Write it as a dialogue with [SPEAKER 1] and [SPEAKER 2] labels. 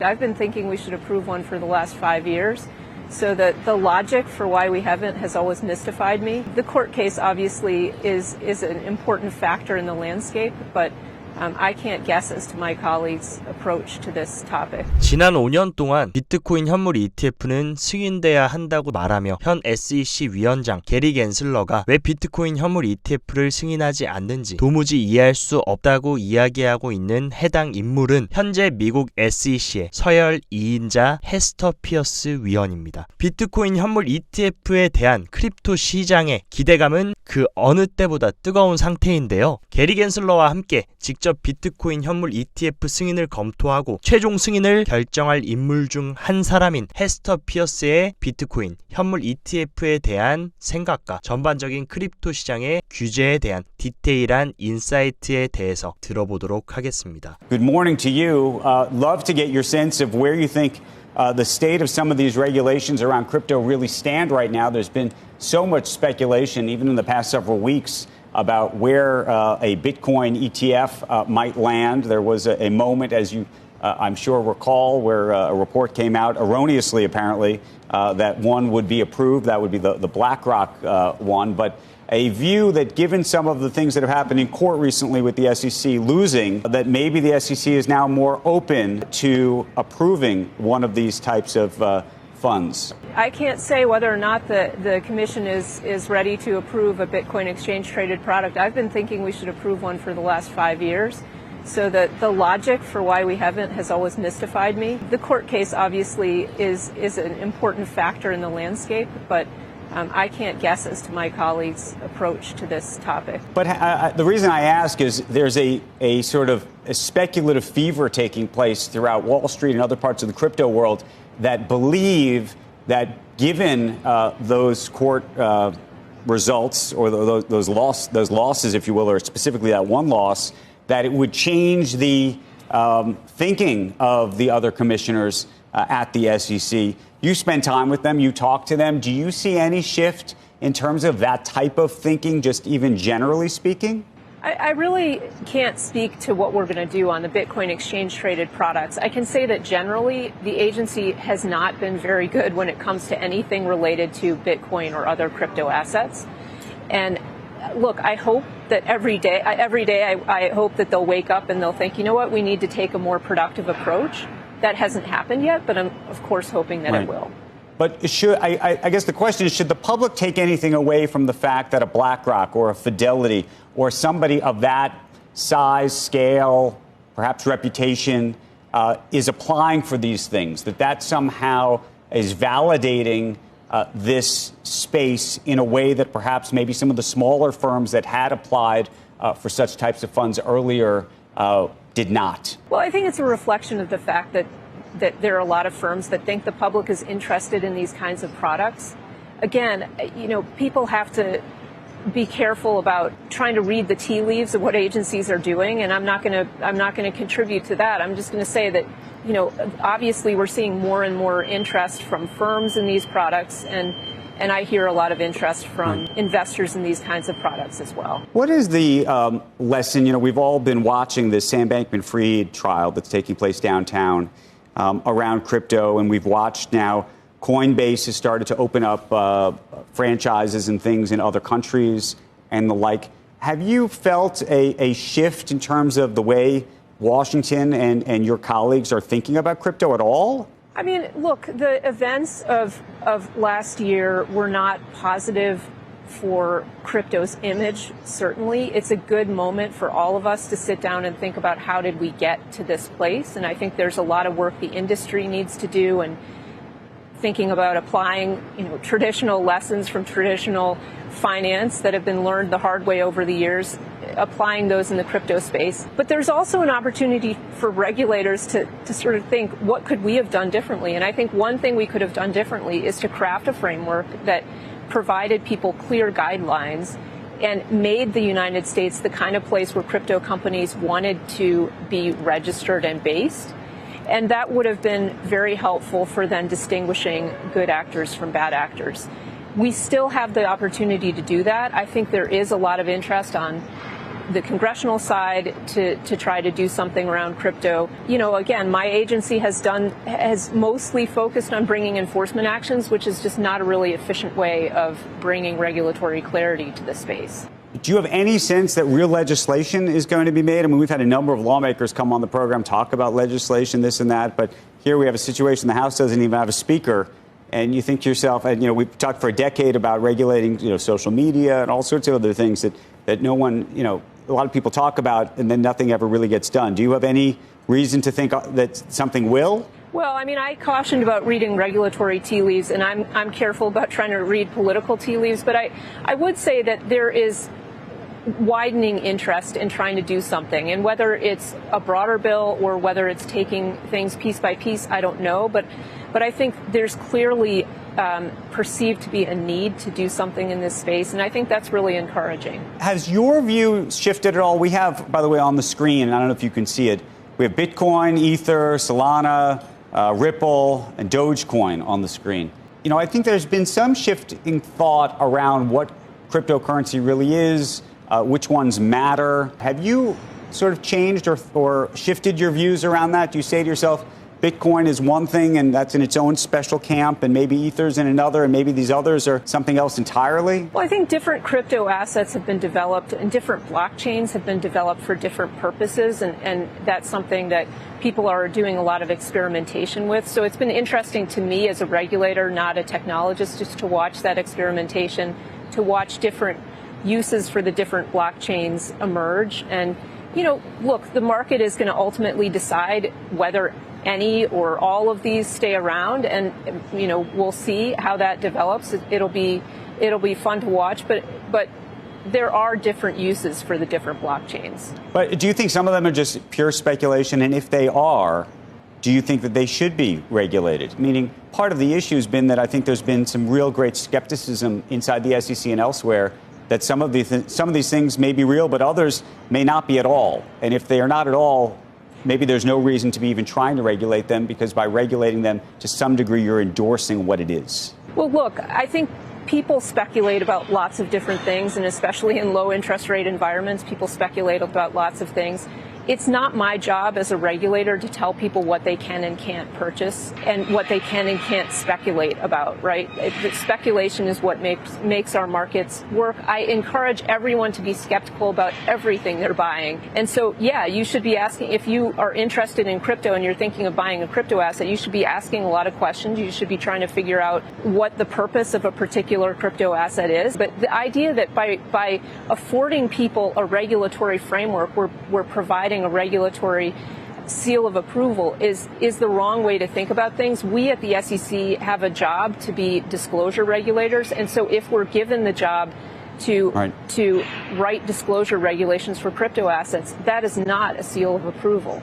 [SPEAKER 1] I've been thinking we should approve one for the last 5 years. So the logic for why we haven't has always mystified me. The court case obviously is an important factor in the landscape, but I can't guess as to my colleagues' approach to this topic.
[SPEAKER 2] 지난 5년 동안 비트코인 현물 ETF는 승인돼야 한다고 말하며 현 SEC 위원장 게리 갠슬러가 왜 비트코인 현물 ETF를 승인하지 않는지 도무지 이해할 수 없다고 이야기하고 있는 해당 인물은 현재 미국 SEC의 서열 2인자 헤스터 피어스 위원입니다. 비트코인 현물 ETF에 대한 크립토 시장의 기대감은 그 어느 때보다 뜨거운 상태인데요. 게리 갠슬러와 함께 직접 비트코인 현물 ETF 승인을 검토하고 최종 승인을 결정할 인물 중 한 사람인 헤스터 피어스의 비트코인 현물 ETF에 대한 생각과 전반적인 크립토 시장의 규제에 대한 디테일한 인사이트에 대해서 들어보도록 하겠습니다.
[SPEAKER 3] Good morning to you. Love to get your sense of where you think the state of some of these regulations around crypto really stand right now. There's been so much speculation, even in the past several weeks, about where a Bitcoin ETF might land. There was a moment, as you I'm sure recall, where a report came out, erroneously apparently, that one would be approved. That would be the BlackRock one. But a view that given some of the things that have happened in court recently with the SEC losing, that maybe the SEC is now more open to approving one of these types of funds.
[SPEAKER 1] I can't say whether or not the commission is ready to approve a Bitcoin exchange-traded product. I've been thinking we should approve one for the last 5 years. So the logic for why we haven't has always mystified me. The court case obviously is an important factor in the landscape, but I can't guess as to my colleagues' approach to this topic.
[SPEAKER 3] But the reason I ask is there's a sort of a speculative fever taking place throughout Wall Street and other parts of the crypto world that believe that given those court results or those losses, if you will, or specifically that one loss, that it would change the thinking of the other commissioners at the SEC. You spend time with them, you talk to them. Do you see any shift in terms of that type of thinking, just even generally speaking?
[SPEAKER 1] I really can't speak to what we're going to do on the Bitcoin exchange-traded products. I can say that generally the agency has not been very good when it comes to anything related to Bitcoin or other crypto assets. And look, I hope that every day I hope that they'll wake up and they'll think, you know what, we need to take a more productive approach. That hasn't happened yet, but I'm, of course, hoping that it will.
[SPEAKER 3] But I guess the question is, should the public take anything away from the fact that a BlackRock or a Fidelity or somebody of that size, scale, perhaps reputation, is applying for these things, that somehow is validating this space in a way that perhaps maybe some of the smaller firms that had applied for such types of funds earlier did not?
[SPEAKER 1] Well, I think it's a reflection of the fact that there are a lot of firms that think the public is interested in these kinds of products. Again, you know, people have to be careful about trying to read the tea leaves of what agencies are doing, and I'm not going to contribute to that. I'm just going to say that, you know, obviously we're seeing more and more interest from firms in these products, and I hear a lot of interest from investors in these kinds of products as well.
[SPEAKER 3] What is the lesson? You know, we've all been watching this Sam Bankman-Fried trial that's taking place downtown around crypto, and we've watched now Coinbase has started to open up franchises and things in other countries and the like. Have you felt a shift in terms of the way Washington and your colleagues are thinking about crypto at all?
[SPEAKER 1] I mean, look, the events of last year were not positive for crypto's image, certainly. It's a good moment for all of us to sit down and think about how did we get to this place. And I think there's a lot of work the industry needs to do, and thinking about applying, you know, traditional lessons from traditional finance that have been learned the hard way over the years, applying those in the crypto space. But there's also an opportunity for regulators to sort of think, what could we have done differently? And I think one thing we could have done differently is to craft a framework that provided people clear guidelines and made the United States the kind of place where crypto companies wanted to be registered and based. And that would have been very helpful for then distinguishing good actors from bad actors. We still have the opportunity to do that. I think there is a lot of interest on the congressional side to try to do something around crypto. Again, my agency has mostly focused on bringing enforcement actions, which is just not a really efficient way of bringing regulatory clarity to the space.
[SPEAKER 3] Do you have any sense that real legislation is going to be made? I mean, we've had a number of lawmakers come on the program, talk about legislation, this and that, but here we have a situation the House doesn't even have a speaker. And you think to yourself, and we've talked for a decade about regulating, social media and all sorts of other things that no one, a lot of people talk about, and then nothing ever really gets done. Do you have any reason to think that something will?
[SPEAKER 1] Well, I cautioned about reading regulatory tea leaves, and I'm careful about trying to read political tea leaves. But I would say that there is widening interest in trying to do something, and whether it's a broader bill or whether it's taking things piece by piece, I don't know. But I think there's clearly perceived to be a need to do something in this space, and I think that's really encouraging.
[SPEAKER 3] Has your view shifted at all? We have, by the way, on the screen, and I don't know if you can see it, we have Bitcoin, Ether, Solana, Ripple, and Dogecoin on the screen. I think there's been some shift in thought around what cryptocurrency really is, which ones matter. Have you sort of changed or shifted your views around that? Do you say to yourself, Bitcoin is one thing and that's in its own special camp, and maybe Ether's in another, and maybe these others are something else entirely?
[SPEAKER 1] Well, I think different crypto assets have been developed and different blockchains have been developed for different purposes, and that's something that people are doing a lot of experimentation with. So it's been interesting to me as a regulator, not a technologist, just to watch that experimentation, to watch different uses for the different blockchains emerge. And, look, the market is going to ultimately decide whether any or all of these stay around, and we'll see how that develops. It'll be fun to watch, but there are different uses for the different blockchains.
[SPEAKER 3] But do you think some of them are just pure speculation? And if they are, do you think that they should be regulated? Meaning, part of the issue has been that I think there's been some real great skepticism inside the SEC and elsewhere that some of these things may be real, but others may not be at all. And if they are not at all, maybe there's no reason to be even trying to regulate them, because by regulating them, to some degree, you're endorsing what it is.
[SPEAKER 1] Well, look, I think people speculate about lots of different things, and especially in low interest rate environments, people speculate about lots of things. It's not my job as a regulator to tell people what they can and can't purchase and what they can and can't speculate about, right? Speculation is what makes our markets work. I encourage everyone to be skeptical about everything they're buying. And so, yeah, you should be asking, if you are interested in crypto and you're thinking of buying a crypto asset, you should be asking a lot of questions. You should be trying to figure out what the purpose of a particular crypto asset is. But the idea that by affording people a regulatory framework, we're providing a regulatory seal of approval is the wrong way to think about things. We at the SEC have a job to be disclosure regulators, and so if we're given the job to write disclosure regulations for crypto assets, that is not a seal of approval.